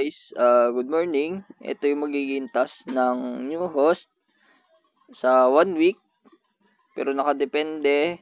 guys, good morning. Ito yung magiging task ng new host sa 1 week. Pero nakadepende,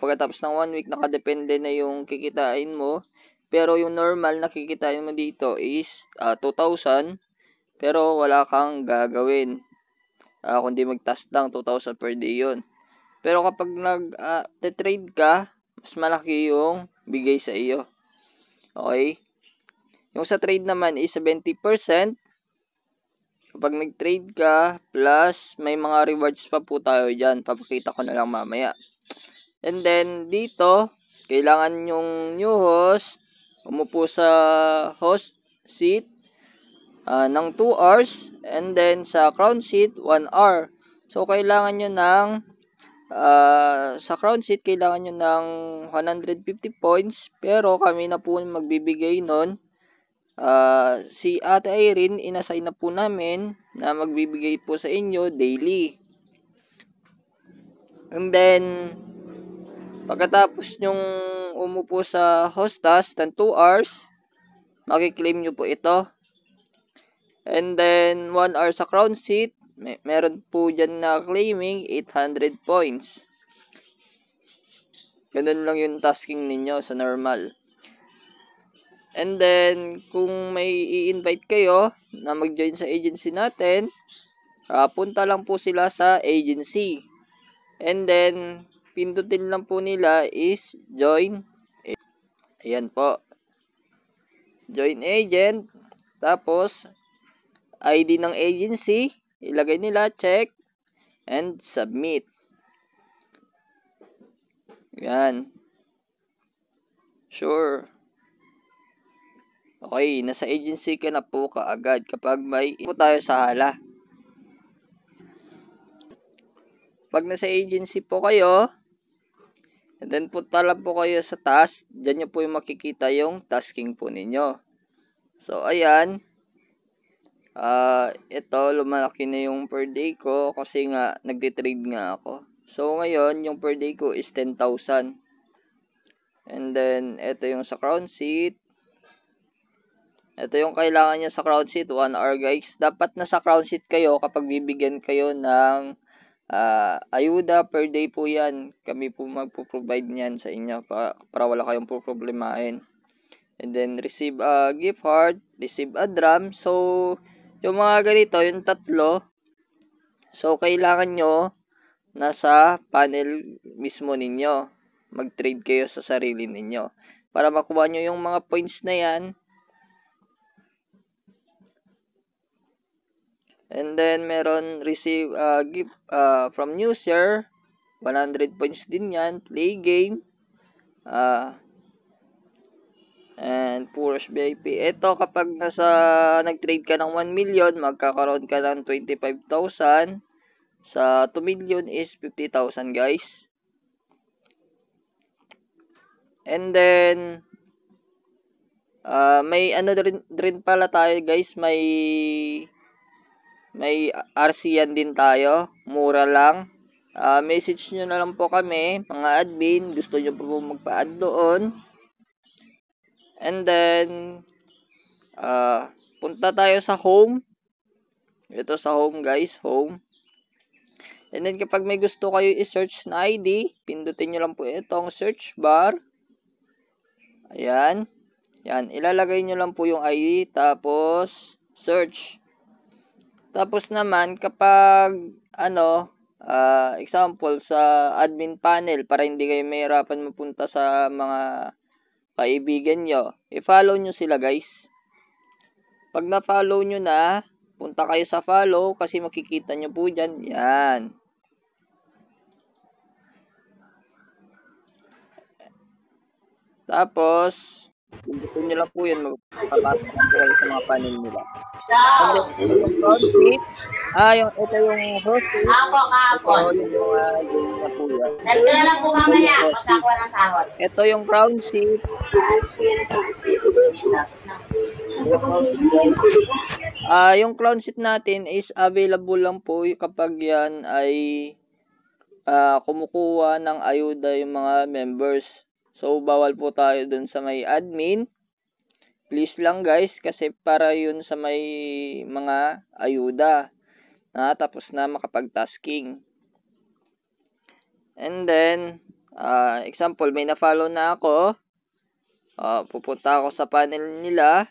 pagkatapos ng 1 week, nakadepende na yung kikitain mo. Pero yung normal na kikitain mo dito is 2,000. Pero wala kang gagawin. Kundi mag-task lang, 2,000 per day yun. Pero kapag nag-trade ka, mas malaki yung bigay sa iyo. Okay? Yung sa trade naman is 70%. Kapag nag-trade ka, plus may mga rewards pa po tayo dyan. Papakita ko na lang mamaya. And then, dito, kailangan yung new host umupo sa host seat ng 2 hours. And then, sa crown seat, 1 hour. So, kailangan nyo ng, sa crown seat, kailangan nyo ng 150 points. Pero kami na po magbibigay nun. Si Ate Irene, inassign na po namin na magbibigay po sa inyo daily. And then, pagkatapos nyong umupo sa hostas ng 2 hours, makiklaim nyo po ito. And then, 1 hour sa crown seat, meron po dyan na claiming 800 points. Ganun lang yung tasking ninyo sa normal. And then, kung may i-invite kayo na mag-join sa agency natin, punta lang po sila sa agency. And then, pindutin lang po nila is join. Ayan po. Join agent. Tapos, ID ng agency. Ilagay nila, check. And submit. Yan. Sure. Okay, nasa agency ka na po kaagad kapag may po tayo sa hala. Pag nasa agency po kayo, and then punta lang po kayo sa task, dyan nyo po yung makikita yung tasking po ninyo. So, ayan. Ito, lumalaki na yung per day ko kasi nga, nagtitrade nga ako. So, ngayon, yung per day ko is 10,000. And then, ito yung sa crown seat. Ito yung kailangan nyo sa crown seat, 1 hour guys. Dapat nasa crown seat kayo kapag bibigyan kayo ng ayuda per day po yan. Kami po magpo-provide niyan sa inyo para wala kayong problemahin. And then, receive a gift card, receive a drum. So, yung mga ganito, yung tatlo, so, kailangan nyo nasa panel mismo ninyo. Mag-trade kayo sa sarili ninyo. Para makuha nyo yung mga points na yan. And then, meron receive gift from user. 100 points din yan. Play game. And Puros VIP. Ito, kapag nag-trade ka ng 1 million, magkakaroon ka ng 25,000. Sa 2 million is 50,000 guys. And then, may ano rin pala tayo guys, may RC yan din tayo, mura lang. Message nyo na lang po kami, mga admin, gusto nyo po magpa-add doon. And then, punta tayo sa home. Ito sa home guys, home. And then kapag may gusto kayo i-search na ID, pindutin nyo lang po itong search bar. Ayan. Yan, ilalagay nyo lang po yung ID, tapos search. Tapos naman, kapag, example, sa admin panel, para hindi kayo mahirapan mapunta sa mga kaibigan nyo, i-follow nyo sila guys. Pag na-follow nyo na, punta kayo sa follow, kasi makikita nyo po dyan, yan. Tapos, pindutin nyo lang po yun, magpapasok po kayo sa mga panel nila. Ito yung host. Ito yung games na po yan. Nagkala lang po mamaya, pagkakuha ng sahod. Ito yung crown seat. Yung crown seat natin is available lang po kapag yan ay kumukuha ng ayuda yung mga members. So, bawal po tayo dun sa may admin. Please lang guys, kasi para yun sa may mga ayuda na tapos na makapag-tasking. And then, example, may na-follow na ako. Pupunta ako sa panel nila.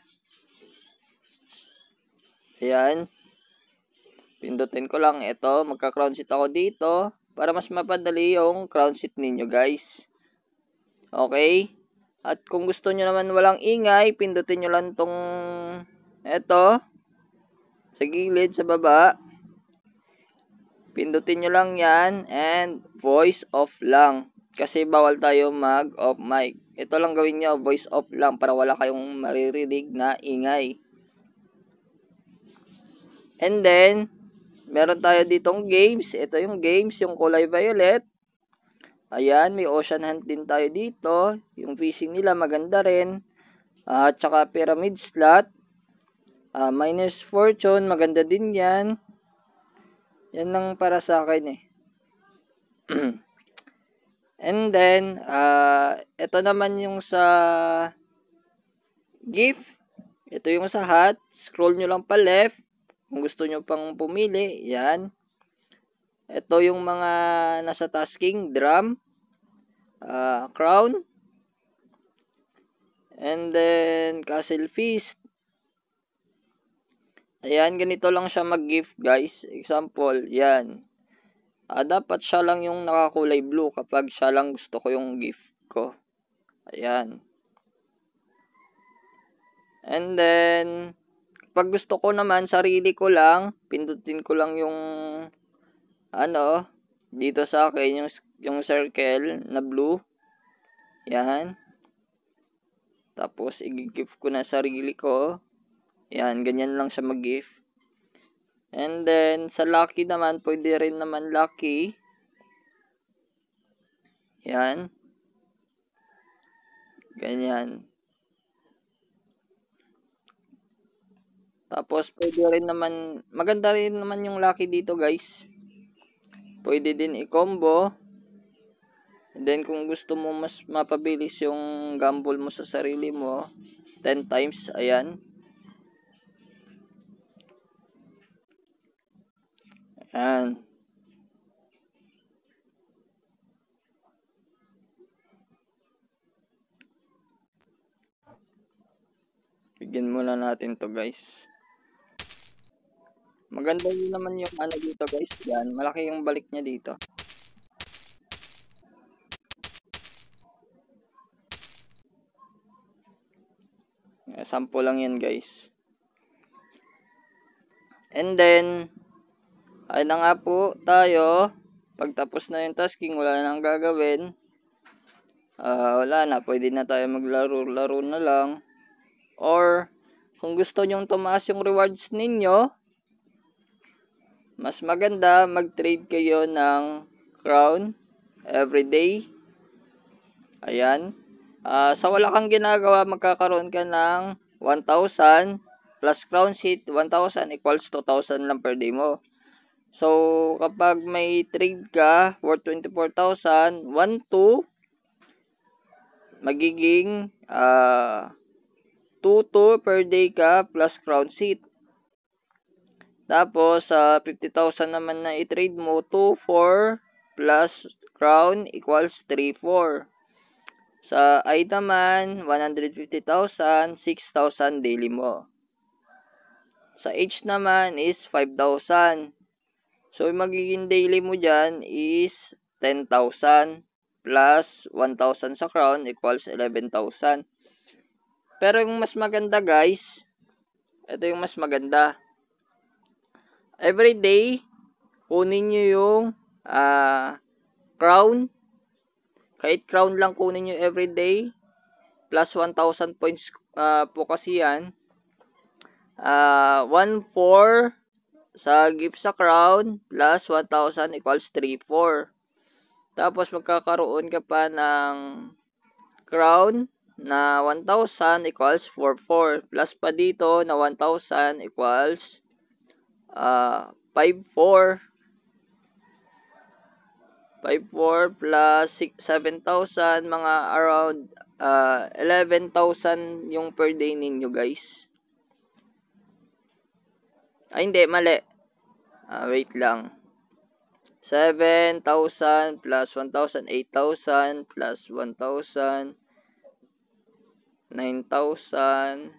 Ayan. Pindutin ko lang ito. Magka-crown seat ako dito para mas mapadali yung crown seat ninyo guys. Okay? At kung gusto nyo naman walang ingay, pindutin nyo lang tong ito sa gilid, sa baba. Pindutin nyo lang yan and voice off lang. Kasi bawal tayo mag-off mic. Ito lang gawin nyo, voice off lang para wala kayong maririnig na ingay. And then, meron tayo ditong games. Ito yung games, yung kulay violet. Ayan, may ocean hunt din tayo dito. Yung fishing nila maganda rin. At saka pyramid slot. Miners fortune, maganda din yan. Yan lang para sa akin eh. And then, ito naman yung sa gift. Ito yung sa hat. Scroll nyo lang pa left. Kung gusto nyo pang pumili, yan. Ito yung mga nasa tasking, drum, crown, and then castle feast. Ayan, ganito lang siya mag-gift guys. Example, yan. Dapat siya lang yung nakakulay blue kapag siya lang gusto ko yung gift ko. Ayan. And then, kapag gusto ko naman, sarili ko lang, pindutin ko lang yung, dito sa akin, yung circle na blue. Yan. Tapos, i-gift ko na sarili ko. Yan, ganyan lang siya mag-gift. And then, sa lucky naman, pwede rin naman lucky. Yan. Ganyan. Tapos, pwede rin naman, maganda rin naman yung lucky dito guys. Pwede din i-combo. And then, kung gusto mo mas mapabilis yung gamble mo sa sarili mo, 10 times, ayan. Ayan. Bigyan muna natin to guys. Maganda din naman yung dito guys. Yan, malaki yung balik niya dito. Sample lang yan guys. And then, ay na nga po tayo. Pagtapos na yung tasking, wala na nang gagawin. Wala na, pwede na tayo maglaro-laro na lang. Or, kung gusto nyong tumaas yung rewards ninyo, mas maganda mag-trade kayo ng crown everyday. Ayan. Sa wala kang ginagawa, magkakaroon ka ng 1,000 plus crown seat, 1,000 equals 2,000 lang per day mo. So, kapag may trade ka worth 24,000, 1-2, magiging 2-2 per day ka plus crown seat. Tapos, 50,000 naman na i-trade mo, 2-4 plus crown equals 3-4. Sa I naman, 150,000, 6,000 daily mo. Sa H naman is 5,000. So, yung magiging daily mo dyan is 10,000 plus 1,000 sa crown equals 11,000. Pero yung mas maganda guys, ito yung mas maganda. Every day, kunin nyo yung crown. Kahit crown lang kunin nyo every day. Plus 1,000 points po kasi yan. 1-4 sa gift sa crown plus 1,000 equals 3-4. Tapos magkakaroon ka pa ng crown na 1,000 equals 4-4. Plus pa dito na 1,000 equals 5-4. 5-4 plus 7,000, mga around 11,000 yung per day ninyo, guys. Ay, hindi, mali. Wait lang. 7,000 plus 1,000, 8,000 plus 1,000, 9,000.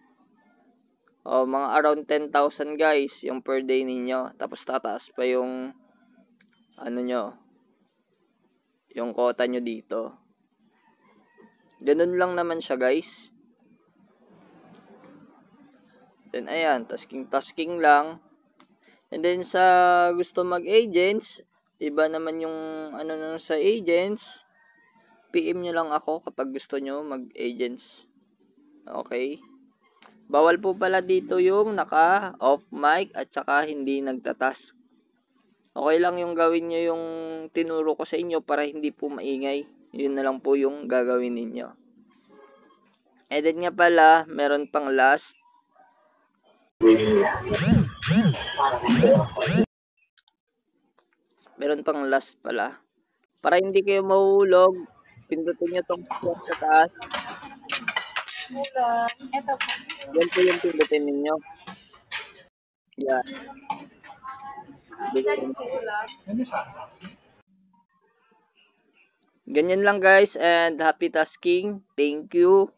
Mga around 10,000 guys, yung per day ninyo. Tapos tataas pa yung yung quota nyo dito. Ganun lang naman siya, guys. Then ayan, tasking lang. And then sa gusto mag-agents, iba naman yung sa agents. PM nyo lang ako kapag gusto nyo mag-agents. Okay? Bawal po pala dito yung naka-off mic at saka hindi nagtatask. Okay lang yung gawin nyo yung tinuro ko sa inyo para hindi po maingay. Yun na lang po yung gagawin ninyo. And then nga pala, meron pang last. Meron pang last pala. Para hindi kayo mahulog, pindutin nyo tong sa taas. Ito po. Yan po yung pindutin ninyo. Yan. Ganyan lang guys, and happy tasking. Thank you.